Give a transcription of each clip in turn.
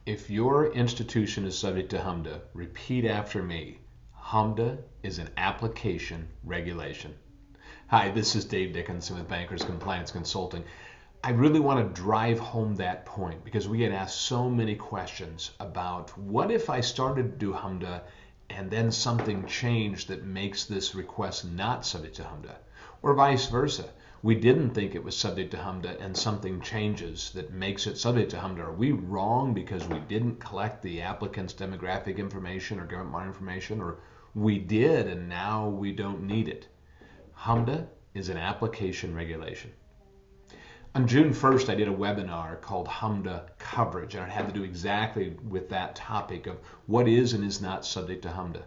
If your institution is subject to HMDA, repeat after me. HMDA is an application regulation. Hi, this is Dave Dickinson with Bankers Compliance Consulting. I really want to drive home that point because we get asked so many questions about what if I started to do HMDA and then something changed that makes this request not subject to HMDA, or vice versa. We didn't think it was subject to HMDA and something changes that makes it subject to HMDA. Are we wrong because we didn't collect the applicant's demographic information or government money information, or we did and now we don't need it? HMDA is an application regulation. On June 1st, I did a webinar called HMDA Coverage, and it had to do exactly with that topic of what is and is not subject to HMDA.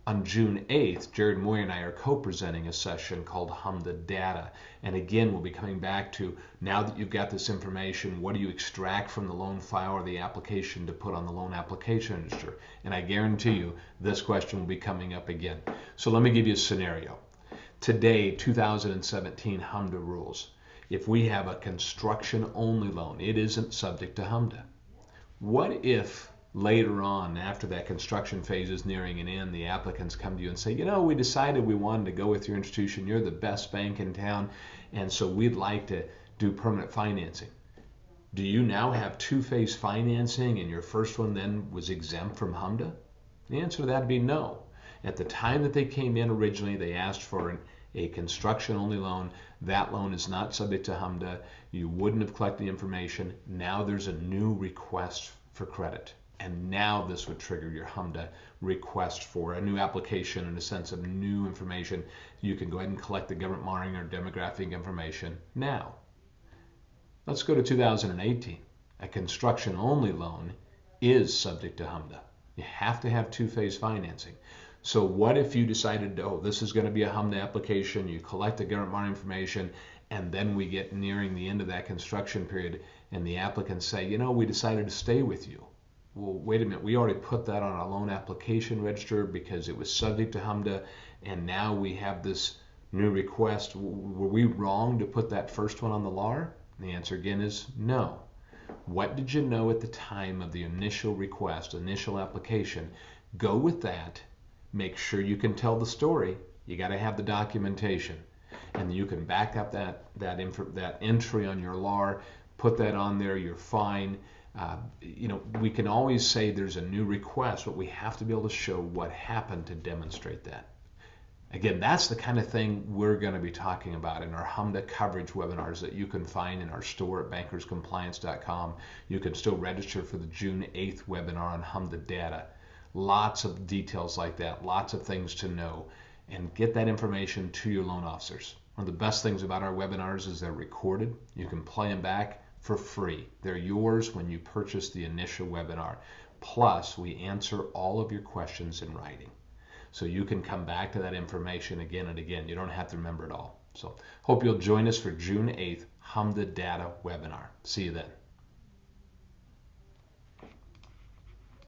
On June 8th, Jared Moyer and I are co-presenting a session called HMDA Data. And again, we'll be coming back to, now that you've got this information, what do you extract from the loan file or the application to put on the loan application register? And I guarantee you, this question will be coming up again. So let me give you a scenario. Today, 2017 HMDA rules. If we have a construction-only loan, it isn't subject to HMDA. What if later on, after that construction phase is nearing an end, the applicants come to you and say, you know, we decided we wanted to go with your institution. You're the best bank in town, and so we'd like to do permanent financing. Do you now have two-phase financing and your first one then was exempt from HMDA? The answer to that would be no. At the time that they came in originally, they asked for a construction-only loan. That loan is not subject to HMDA. You wouldn't have collected the information. Now there's a new request for credit. And now this would trigger your HMDA request for a new application in a sense of new information. You can go ahead and collect the government monitoring or demographic information now. Let's go to 2018. A construction-only loan is subject to HMDA. You have to have two-phase financing. So what if you decided, oh, this is going to be a HMDA application, you collect the government monitoring information, and then we get nearing the end of that construction period, and the applicants say, you know, we decided to stay with you. Well, wait a minute, we already put that on a loan application register because it was subject to HMDA, and now we have this new request. Were we wrong to put that first one on the LAR? And the answer again is no. What did you know at the time of the initial request, initial application? Go with that. Make sure you can tell the story. You got to have the documentation, and you can back up that entry on your LAR, put that on there. You're fine. You know, we can always say there's a new request, but we have to be able to show what happened to demonstrate that. Again, that's the kind of thing we're going to be talking about in our HMDA coverage webinars that you can find in our store at bankerscompliance.com. You can still register for the June 8th webinar on HMDA Data. Lots of details like that, lots of things to know, and get that information to your loan officers. One of the best things about our webinars is they're recorded. You can play them back for free. They're yours when you purchase the initial webinar. Plus, we answer all of your questions in writing. So you can come back to that information again and again. You don't have to remember it all. So hope you'll join us for June 8th HMDA Data webinar. See you then.